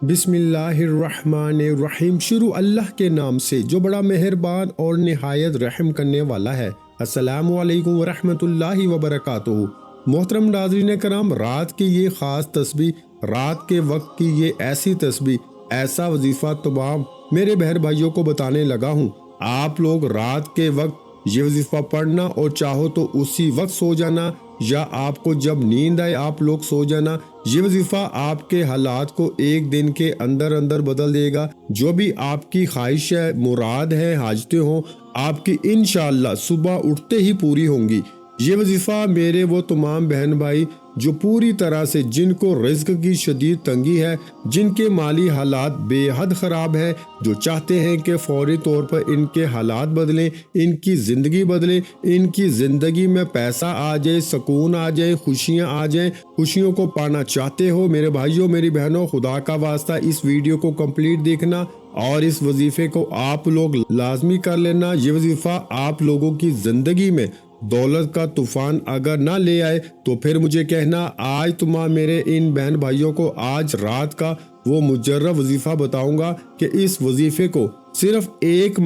बिस्मिल्लाहिर्रहमानिर्रहीम। शुरू अल्लाह के नाम से जो बड़ा मेहरबान और निहायत रहम करने वाला है। अस्सलामु अलैकुम वरहमतुल्लाहि वबरकातुहू। मोहतरम नाज़रीन कराम, रात की ये ख़ास तस्बीह, रात के वक्त की ये ऐसी तस्बीह, ऐसा वजीफ़ा तमाम मेरे बहन भाइयों को बताने लगा हूँ। आप लोग रात के वक्त ये वजीफ़ा पढ़ना और चाहो तो उसी वक्त सो जाना, या आपको जब नींद आए आप लोग सो जाना। ये वजीफा आपके हालात को एक दिन के अंदर अंदर बदल देगा। जो भी आपकी ख्वाहिश है, मुराद है, हाजतें हो, आपकी इंशाअल्लाह सुबह उठते ही पूरी होंगी। ये वजीफा मेरे वो तमाम बहन भाई जो पूरी तरह से, जिनको रिज्क की शदीद तंगी है, जिनके माली हालात बेहद ख़राब है, जो चाहते हैं कि फौरी तौर पर इनके हालात बदलें, इनकी ज़िंदगी बदले, इनकी ज़िंदगी में पैसा आ जाए, सुकून आ जाए, खुशियाँ आ जाए, खुशियों को पाना चाहते हो, मेरे भाइयों मेरी बहनों, खुदा का वास्ता इस वीडियो को कंप्लीट देखना और इस वजीफे को आप लोग लाजमी कर लेना। ये वजीफा आप लोगों की ज़िंदगी में दौलत का तूफान अगर ना ले आए तो फिर मुझे कहना। आज तमाम मेरे इन बहन भाइयों को आज रात का वो मुजर्रब वजीफा बताऊंगा कि इस वजीफे को सिर्फ एक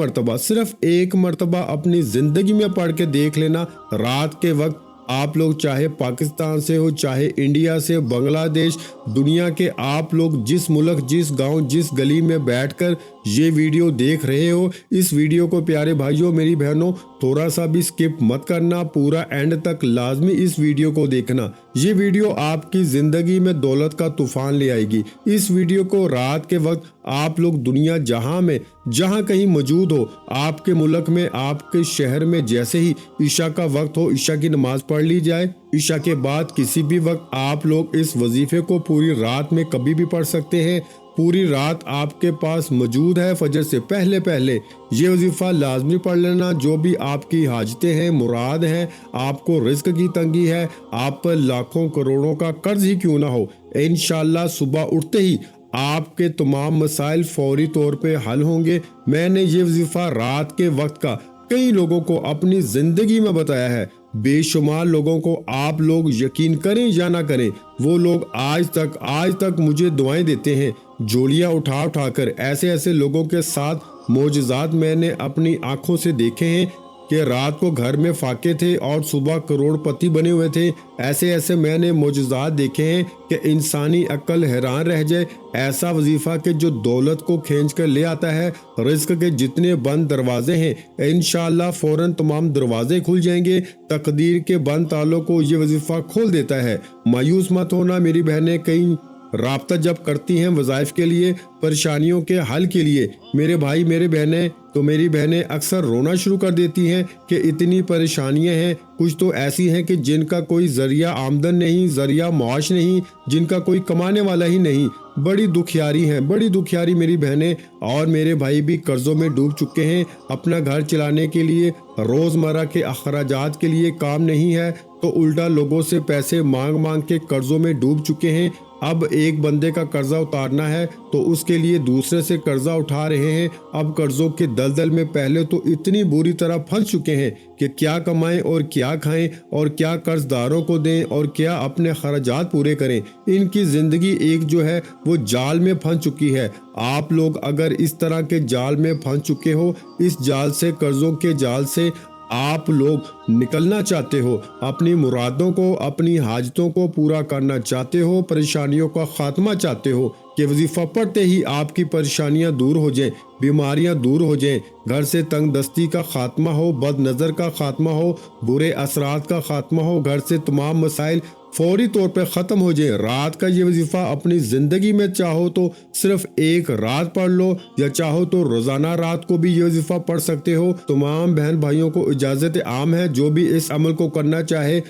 मर्तबा अपनी जिंदगी में पढ़ के देख लेना। रात के वक्त आप लोग चाहे पाकिस्तान से हो, चाहे इंडिया से, बांग्लादेश, दुनिया के आप लोग जिस मुल्क, जिस गांव, जिस गली में बैठकर ये वीडियो देख रहे हो, इस वीडियो को प्यारे भाइयों मेरी बहनों थोड़ा सा भी स्किप मत करना, पूरा एंड तक लाजमी इस वीडियो को देखना। ये वीडियो आपकी जिंदगी में दौलत का तूफान ले आएगी। इस वीडियो को रात के वक्त आप लोग दुनिया जहां कहीं मौजूद हो, आपके मुल्क में, आपके शहर में, जैसे ही ईशा का वक्त हो, ईशा की नमाज पढ़ ली जाए, ईशा के बाद किसी भी वक्त आप लोग इस वजीफे को पूरी रात में कभी भी पढ़ सकते हैं। पूरी रात आपके पास मौजूद है। फजर से पहले पहले ये वजीफा लाजमी पढ़ लेना। जो भी आपकी हाजतें हैं, मुराद हैं, आपको रिस्क की तंगी है, आप पर लाखों करोड़ों का कर्ज ही क्यों ना हो, इंशाअल्लाह सुबह उठते ही आपके तमाम मसाइल फौरी तौर पे हल होंगे। मैंने ये वजीफा रात के वक्त का कई लोगों को अपनी जिंदगी में बताया है। बेशुमार लोगों को, आप लोग यकीन करें या ना करें, वो लोग आज तक मुझे दुआएं देते हैं, जोड़ियां उठा कर। ऐसे लोगों के साथ मोजज़ात मैंने अपनी आंखों से देखे हैं कि रात को घर में फाके थे और सुबह करोड़पति बने हुए थे। ऐसे मैंने मोजज़ात देखे हैं कि इंसानी अक्ल हैरान रह जाए। ऐसा वजीफा कि जो दौलत को खींच कर ले आता है। रिस्क के जितने बंद दरवाजे हैं इंशाअल्लाह फौरन तमाम दरवाजे खुल जाएंगे। तकदीर के बंद तालों को ये वजीफा खोल देता है। मायूस मत होना मेरी बहनें, कई राब्ता जब करती हैं वज़ाइफ के लिए, परेशानियों के हल के लिए, मेरे भाई मेरे बहनें, तो मेरी बहनें अक्सर रोना शुरू कर देती हैं कि इतनी परेशानियां हैं। कुछ तो ऐसी हैं कि जिनका कोई जरिया आमदन नहीं, जरिया मुआश नहीं, जिनका कोई कमाने वाला ही नहीं। बड़ी दुखियारी मेरी बहनें और मेरे भाई भी कर्जों में डूब चुके हैं। अपना घर चलाने के लिए, रोज़मर्रा के अखराजात के लिए काम नहीं है तो उल्टा लोगों से पैसे मांग के कर्जों में डूब चुके हैं। अब एक बंदे का कर्जा उतारना है तो उसके लिए दूसरे से कर्जा उठा रहे हैं। अब कर्जों के दलदल में पहले तो इतनी बुरी तरह फंस चुके हैं कि क्या कमाएं और क्या खाएं और क्या कर्जदारों को दें और क्या अपने खर्चात पूरे करें। इनकी जिंदगी एक जो है वो जाल में फंस चुकी है। आप लोग अगर इस तरह के जाल में फंस चुके हो, इस जाल से, कर्जों के जाल से आप लोग निकलना चाहते हो, अपनी मुरादों को, अपनी हाजतों को पूरा करना चाहते हो, परेशानियों का खात्मा चाहते हो कि वजीफा पढ़ते ही आपकी परेशानियां दूर हो जाएं, बीमारियां दूर हो जाएं, घर से तंग दस्ती का खात्मा हो, बद नज़र का खात्मा हो, बुरे असरात का खात्मा हो, घर से तमाम मसाइल फौरी तौर पर ख़त्म हो जाए। रात का ये वजीफा अपनी ज़िंदगी में चाहो तो सिर्फ एक रात पढ़ लो, या चाहो तो रोज़ाना रात को भी ये वजीफा पढ़ सकते हो। तमाम बहन भाइयों को इजाज़त आम है, जो भी इस अमल को करना चाहे,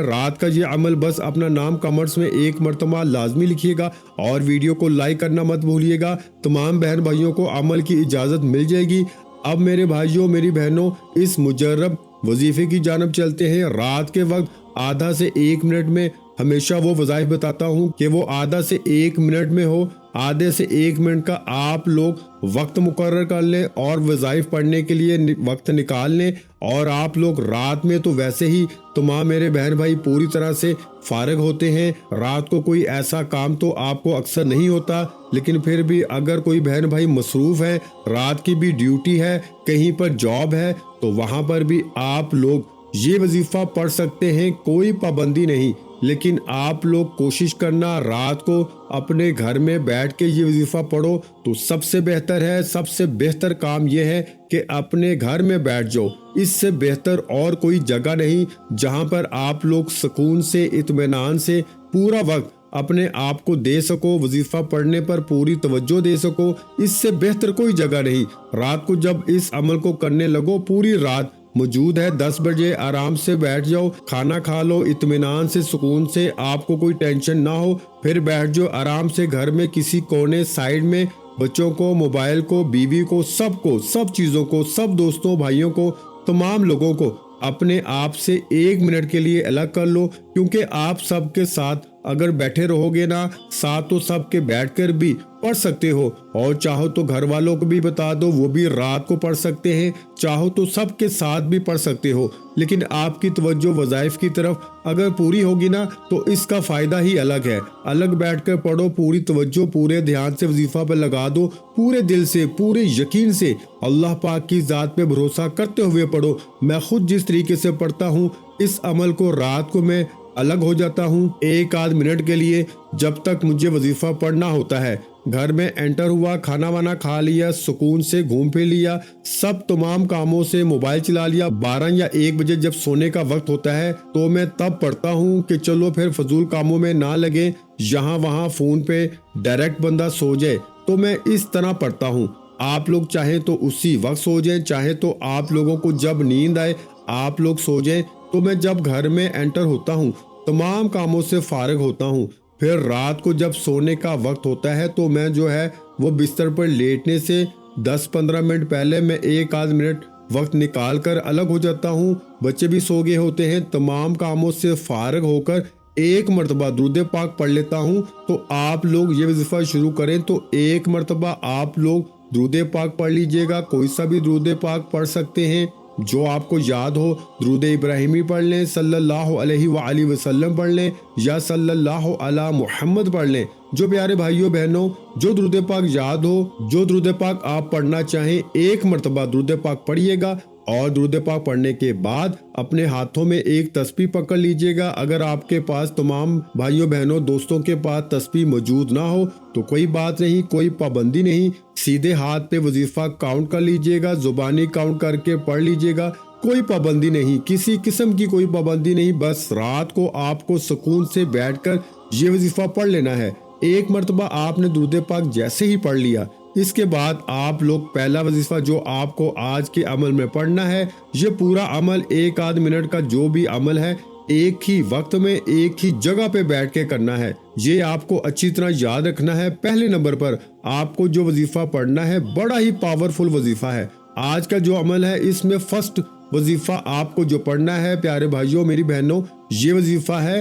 रात का ये अमल बस अपना नाम कमेंट्स में एक मरतबा लाजमी लिखिएगा और वीडियो को लाइक करना मत भूलिएगा। तमाम बहन भाइयों को अमल की इजाज़त मिल जाएगी। अब मेरे भाइयों मेरी बहनों, इस मुजर्रब वजीफे की जानब चलते हैं। रात के वक्त आधा से 1 मिनट में हमेशा वो वज़ाइफ बताता हूँ कि वो आधा से 1 मिनट में हो। आधे से 1 मिनट का आप लोग वक्त मुकर्रर कर लें और वज़ाइफ पढ़ने के लिए वक्त निकाल लें। और आप लोग रात में तो वैसे ही तमाम मेरे बहन भाई पूरी तरह से फारिग होते हैं, रात को कोई ऐसा काम तो आपको अक्सर नहीं होता, लेकिन फिर भी अगर कोई बहन भाई मसरूफ़ है, रात की भी ड्यूटी है, कहीं पर जॉब है, तो वहाँ पर भी आप लोग ये वजीफ़ा पढ़ सकते हैं, कोई पाबंदी नहीं। लेकिन आप लोग कोशिश करना रात को अपने घर में बैठ के ये वजीफ़ा पढ़ो तो सबसे बेहतर है। सबसे बेहतर काम यह है कि अपने घर में बैठ जाओ, इससे बेहतर और कोई जगह नहीं जहां पर आप लोग सुकून से इत्मीनान से पूरा वक्त अपने आप को दे सको, वजीफ़ा पढ़ने पर पूरी तवज्जो दे सको। इससे बेहतर कोई जगह नहीं। रात को जब इस अमल को करने लगो, पूरी रात मौजूद है, 10 बजे आराम से बैठ जाओ, खाना खा लो इत्मीनान से, सुकून से, आपको कोई टेंशन ना हो, फिर बैठ जाओ आराम से घर में किसी कोने साइड में, बच्चों को, मोबाइल को, बीवी को, सबको, सब चीज़ों को, सब दोस्तों भाइयों को, तमाम लोगों को अपने आप से 1 मिनट के लिए अलग कर लो। क्योंकि आप सबके साथ अगर बैठे रहोगे ना, साथ तो सबके बैठकर भी पढ़ सकते हो, और चाहो तो घर वालों को भी बता दो, वो भी रात को पढ़ सकते हैं, चाहो तो सबके साथ भी पढ़ सकते हो। लेकिन आपकी तवज्जो वज़ाइफ की तरफ अगर पूरी होगी ना, तो इसका फ़ायदा ही अलग है। अलग बैठकर पढ़ो, पूरी तवज्जो पूरे ध्यान से वजीफ़ा पर लगा दो, पूरे दिल से, पूरे यकीन से, अल्लाह पाक की ज़ात पे भरोसा करते हुए पढ़ो। मैं खुद जिस तरीके से पढ़ता हूँ, इस अमल को रात को मैं अलग हो जाता हूँ 1 आध मिनट के लिए, जब तक मुझे वजीफ़ा पढ़ना होता है। घर में एंटर हुआ, खाना वाना खा लिया, सुकून से घूम फिर लिया, सब तमाम कामों से मोबाइल चला लिया। 12 या 1 बजे जब सोने का वक्त होता है तो मैं तब पढ़ता हूँ कि चलो फिर फजूल कामों में ना लगे, यहाँ वहाँ फ़ोन पे डायरेक्ट बंदा सो जाए। तो मैं इस तरह पढ़ता हूँ। आप लोग चाहें तो उसी वक्त सो जाएं, चाहे तो आप लोगों को जब नींद आए आप लोग सो जाएं। तो मैं जब घर में एंटर होता हूँ, तमाम कामों से फारिग होता हूँ, फिर रात को जब सोने का वक्त होता है तो मैं जो है वो बिस्तर पर लेटने से 10-15 मिनट पहले मैं 1 आध मिनट वक्त निकाल कर अलग हो जाता हूँ। बच्चे भी सो गए होते हैं, तमाम कामों से फारिग होकर 1 मरतबा दुरूद पाक पढ़ लेता हूँ। तो आप लोग ये वजीफ़ा शुरू करें तो 1 मरतबा आप लोग दुरूद पाक पढ़ लीजिएगा। कोई सा भी दुरूद पाक पढ़ सकते हैं जो आपको याद हो। दुरूद इब्राहिमी पढ़ लें, सल्लल्लाहु अलैहि वसल्लम पढ़ लें, या सल्लल्लाहु अला मुहम्मद पढ़ लें। जो प्यारे भाइयों बहनों, जो दुरूद पाक याद हो, जो दुरूद पाक आप पढ़ना चाहें, 1 मरतबा दुरूद पाक पढ़िएगा। और दुरूद पाक पढ़ने के बाद अपने हाथों में एक तस्बीह पकड़ लीजिएगा। अगर आपके पास तमाम भाइयों बहनों दोस्तों के पास तस्बीह मौजूद ना हो तो कोई बात नहीं, कोई पाबंदी नहीं, सीधे हाथ पे वजीफा काउंट कर लीजिएगा, जुबानी काउंट करके पढ़ लीजिएगा। कोई पाबंदी नहीं, किसी किस्म की कोई पाबंदी नहीं। बस रात को आपको सुकून से बैठकर ये वजीफा पढ़ लेना है। 1 मरतबा आपने दुरूद पाक जैसे ही पढ़ लिया, इसके बाद आप लोग पहला वजीफा जो आपको आज के अमल में पढ़ना है, ये पूरा अमल 1 आध मिनट का जो भी अमल है, एक ही वक्त में एक ही जगह पे बैठ के करना है। ये आपको अच्छी तरह याद रखना है। पहले नंबर पर आपको जो वजीफा पढ़ना है बड़ा ही पावरफुल वजीफा है। आज का जो अमल है इसमें फर्स्ट वजीफा आपको जो पढ़ना है प्यारे भाइयों मेरी बहनों, ये वजीफा है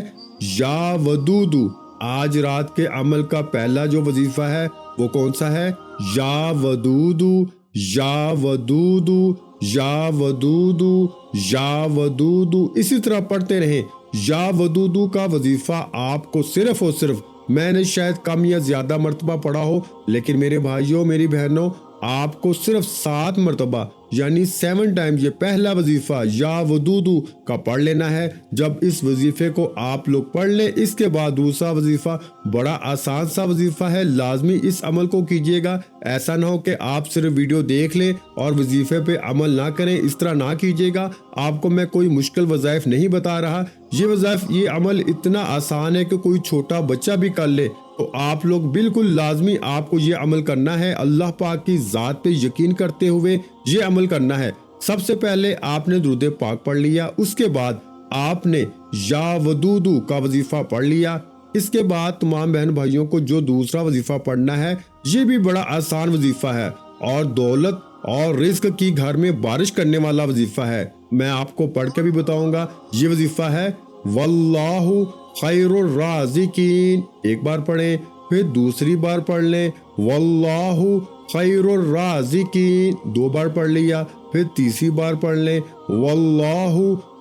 या वदूदू। आज रात के अमल का पहला जो वजीफा है वो कौन सा है? या वदूदू, या वदूदू, या वदूदू, या वदूदू। इसी तरह पढ़ते रहें। या वदूदू का वजीफा आपको सिर्फ और सिर्फ, मैंने शायद कम या ज्यादा मरतबा पढ़ा हो, लेकिन मेरे भाइयों मेरी बहनों आपको सिर्फ 7 मरतबा यानी 7 टाइम ये पहला वजीफा या वदूदू का पढ़ लेना है। जब इस वजीफे को आप लोग पढ़ लें, इसके बाद दूसरा वजीफा बड़ा आसान सा वजीफा है, लाजमी इस अमल को कीजिएगा। ऐसा ना हो कि आप सिर्फ वीडियो देख लें और वजीफे पे अमल ना करें, इस तरह ना कीजिएगा। आपको मैं कोई मुश्किल वज़ाइफ नहीं बता रहा। ये वज़ाइफ, ये अमल इतना आसान है कि कोई छोटा बच्चा भी कर ले। तो आप लोग बिल्कुल लाजमी आपको ये अमल करना है, अल्लाह पाक की ज़ात पे यकीन करते हुए ये अमल करना है। सबसे पहले आपने दुरूद पाक पढ़ लिया, उसके बाद आपने या वदूदू का वजीफा पढ़ लिया। इसके बाद तमाम बहन भाइयों को जो दूसरा वजीफा पढ़ना है, ये भी बड़ा आसान वजीफा है और दौलत और रिज्क की घर में बारिश करने वाला वजीफा है। मैं आपको पढ़ के भी बताऊंगा। ये वजीफा है वल्लाहु खैरुर राज़िकीन। एक बार पढ़ें, پھر دوسری بار پڑھ لیں واللہ خیر الرازقین، 2 بار پڑھ لیا، پھر تیسری بار پڑھ لیں واللہ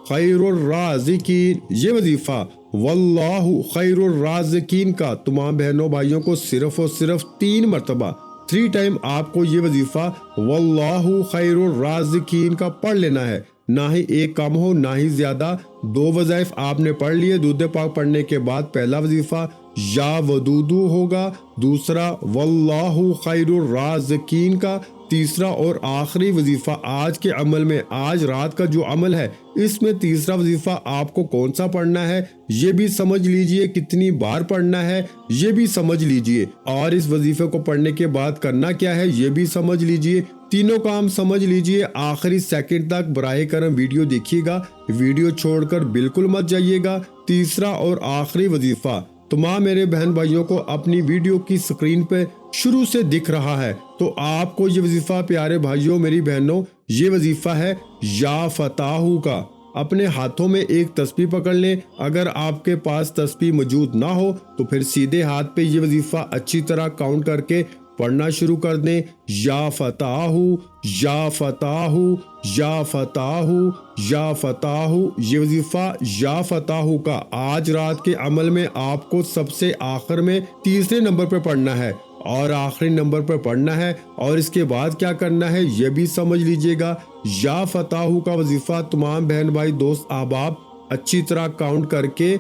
خیر الرازقین۔ یہ وظیفہ واللہ خیر الرازقین کا تمام بہنوں بھائیوں کو صرف اور صرف 3 مرتبہ 3 ٹائم آپ کو یہ وظیفہ واللہ خیر الرازقین کا پڑھ لینا ہے، نہ ہی ایک کم ہو نہ ہی زیادہ۔ 2 وظائف آپ نے پڑھ لیے، درود پاک پڑھنے کے بعد پہلا وظیفہ یا ودودو ہوگا، دوسرا واللہ خیر الرازقین کا، تیسرا اور آخری وظیفہ آج کے عمل میں، آج رات کا جو عمل ہے اس میں تیسرا وظیفہ آپ کو کون سا پڑھنا ہے یہ بھی سمجھ لیجئے، کتنی بار پڑھنا ہے یہ بھی سمجھ لیجئے، اور اس وظیفے کو پڑھنے کے بعد کرنا کیا ہے یہ بھی سمجھ لیجئے۔ تینوں کام سمجھ لیجئے، آخری سیکنڈ تک براہ کرم ویڈیو دیکھیے گا، ویڈیو چھوڑ کر بالکل مت جائیے گا۔ تیسرا اور آخری وظیفہ تمام میرے بہن بھائیوں کو اپنی ویڈیو کی سکرین پہ شروع سے دکھ رہا ہے، تو آپ کو یہ وظیفہ پیارے بھائیوں میری بہنوں یہ وظیفہ ہے یا فتاحو کا۔ اپنے ہاتھوں میں ایک تسبیح پکڑ لیں، اگر آپ کے پاس تسبیح موجود نہ ہو تو پھر سیدھے ہاتھ پہ یہ وظیفہ اچھی طرح کاؤنٹ کر کے پڑھنا شروع کر دیں، یا فتاحو یا فتاحو یا فتاحو یا فتاحو۔ یہ وظیفہ یا فتاحو کا آج رات کے عمل میں آپ کو سب سے آخر میں تیسرے نمبر پہ پڑھنا ہے اور آخری نمبر پر پڑھنا ہے، اور اس کے بعد کیا کرنا ہے یہ بھی سمجھ لیجئے گا۔ یا فتاحو کا وظیفہ تمام بہن بھائی دوست احباب اچھی طرح کاؤنٹ کر کے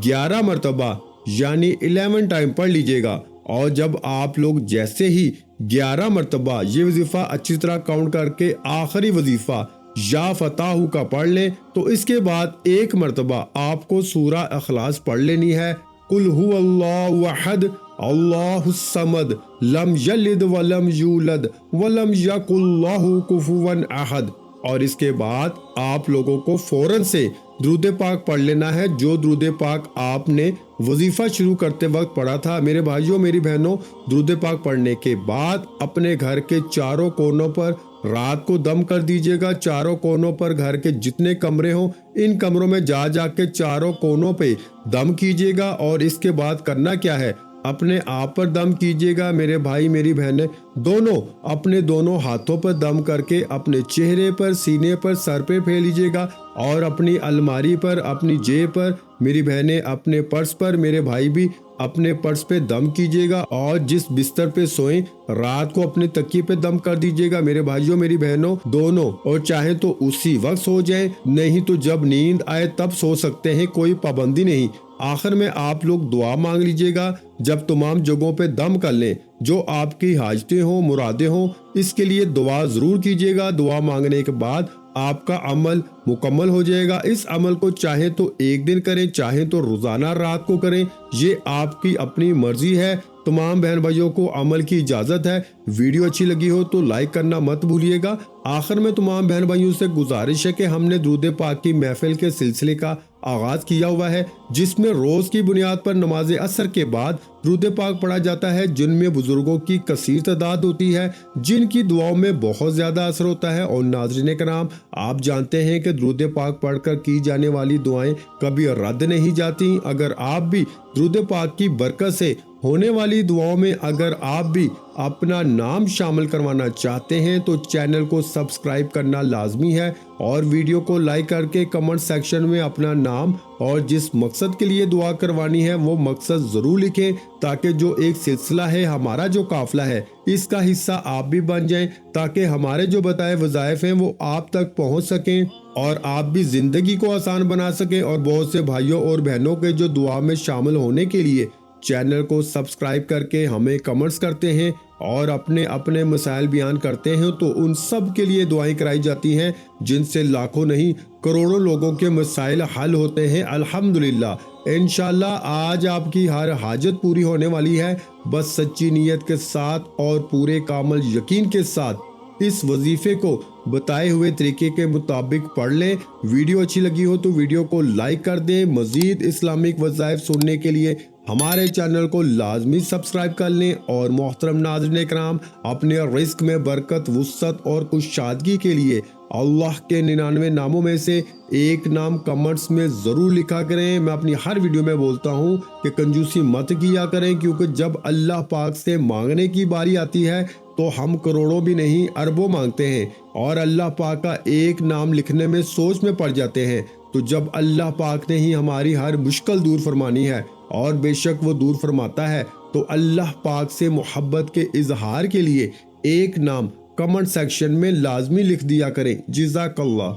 11 مرتبہ یعنی 11 ٹائم پڑھ لیجئے گا، اور جب آپ لوگ جیسے ہی 11 مرتبہ یہ وظیفہ اچھی طرح کاؤنٹ کر کے آخری وظیفہ یا فتاحو کا پڑھ لیں تو اس کے بعد 1 مرتبہ آپ کو سورہ اخلاص پڑھ لینی ہے، قل هو اللہ احد اللہ الصمد لم یلد ولم یولد ولم یکن لہ کفوا احد، اور اس کے بعد آپ لوگوں کو فوراً سے درود پاک پڑھ لینا ہے جو درود پاک آپ نے وظیفہ شروع کرتے وقت پڑھا تھا۔ میرے بھائیوں میری بہنوں، درود پاک پڑھنے کے بعد اپنے گھر کے چاروں کونوں پر رات کو دم کر دیجئے گا، چاروں کونوں پر گھر کے جتنے کمرے ہوں ان کمروں میں جا کے چاروں کونوں پہ دم کیجئے گا، اور اس کے بعد کرنا کیا ہے اپنے آپ پر دم کیجئے گا میرے بھائی میری بہنیں، دونوں اپنے دونوں ہاتھوں پر دم کر کے اپنے چہرے پر، سینے پر، سر پہ پھیر لیجئے گا، اور اپنی الماری پر، اپنی جیب پر میری بہنیں، اپنے پرس پر میرے بھائی بھی اپنے پرس پہ دم کیجئے گا، اور جس بستر پہ سوئیں رات کو اپنے تکیے پہ دم کر دیجئے گا میرے بھائیوں میری بہنوں دونوں، اور چاہے تو اسی وقت سو جائیں، نہیں تو جب نیند آئے تب سو سکتے ہیں، کوئی پابندی نہیں۔ آخر میں آپ لوگ دعا مانگ لیجئے گا جب تمام جگہوں پہ دم کر لیں، جو آپ کی حاجتیں ہوں مرادیں ہوں اس کے لیے دعا ضرور کیجئے گا۔ دعا مانگنے کے بعد آپ کا عمل مکمل ہو جائے گا۔ اس عمل کو چاہے تو ایک دن کریں، چاہے تو روزانہ رات کو کریں، یہ آپ کی اپنی مرضی ہے۔ تمام بہن بھائیوں کو عمل کی اجازت ہے۔ ویڈیو اچھی لگی ہو تو لائک کرنا مت بھولیے گا۔ آخر میں تمام بہن بھائیوں سے گزارش ہے کہ ہم نے درود پاک کی محفل کے سلسلے کا آغاز کیا ہوا ہے، جس میں روز کی بنیاد پر نماز عصر کے بعد درود پاک پڑھا جاتا ہے، جن میں بزرگوں کی کثیر تعداد ہوتی ہے، جن کی دعاؤں میں بہت زیادہ اثر ہوتا ہے۔ اور ناظرین کرام، آپ جانتے ہیں کہ درود پاک پڑھ کر کی جانے والی دعائیں کبھی رد نہیں جاتی۔ اگر آپ بھی درود پاک کی برکت سے ہونے والی دعاؤں میں اگر آپ بھی اپنا نام شامل کروانا چاہتے ہیں تو چینل کو سبسکرائب کرنا لازمی ہے، اور ویڈیو کو لائک کر کے کمنٹ سیکشن میں اپنا نام اور جس مقصد کے لیے دعا کروانی ہے وہ مقصد ضرور لکھیں، تاکہ جو ایک سلسلہ ہے ہمارا جو قافلہ ہے اس کا حصہ آپ بھی بن جائیں، تاکہ ہمارے جو بتائے وظائف ہیں وہ آپ تک پہنچ سکیں اور آپ بھی زندگی کو آسان بنا سکیں۔ اور بہت سے بھائیوں اور بہنوں کے جو دعا میں شامل ہونے کے لیے چینل کو سبسکرائب کر کے ہمیں کمنٹس کرتے ہیں اور اپنے اپنے مسائل بیان کرتے ہیں، تو ان سب کے لیے دعائیں کرائی جاتی ہیں، جن سے لاکھوں نہیں کروڑوں لوگوں کے مسائل حل ہوتے ہیں الحمدللہ۔ انشاءاللہ آج آپ کی ہر حاجت پوری ہونے والی ہے، بس سچی نیت کے ساتھ اور پورے کامل یقین کے ساتھ اس وظیفے کو بتائے ہوئے طریقے کے مطابق پڑھ لیں۔ ویڈیو اچھی لگی ہو تو ویڈیو کو لائک کر دیں۔ مزید اسلامک وظائف سننے کے لیے ہمارے چینل کو لازمی سبسکرائب کر لیں، اور محترم ناظرین کرام، اپنے رزق میں برکت، وسعت اور کشادگی کے لیے اللہ کے 99 ناموں میں سے ایک نام کمنٹس میں ضرور لکھا کریں۔ میں اپنی ہر ویڈیو میں بولتا ہوں کہ کنجوسی مت کیا کریں، کیونکہ جب اللہ پاک سے مانگنے کی باری آتی ہے تو ہم کروڑوں بھی نہیں اربوں مانگتے ہیں، اور اللہ پاک کا ایک نام لکھنے میں سوچ میں پڑ جاتے ہیں۔ تو جب اللہ پاک نے ہی ہماری ہر مشکل دور فرمانی ہے، اور بے شک وہ دور فرماتا ہے، تو اللہ پاک سے محبت کے اظہار کے لیے ایک نام کمنٹ سیکشن میں لازمی لکھ دیا کریں۔ جزاک اللہ۔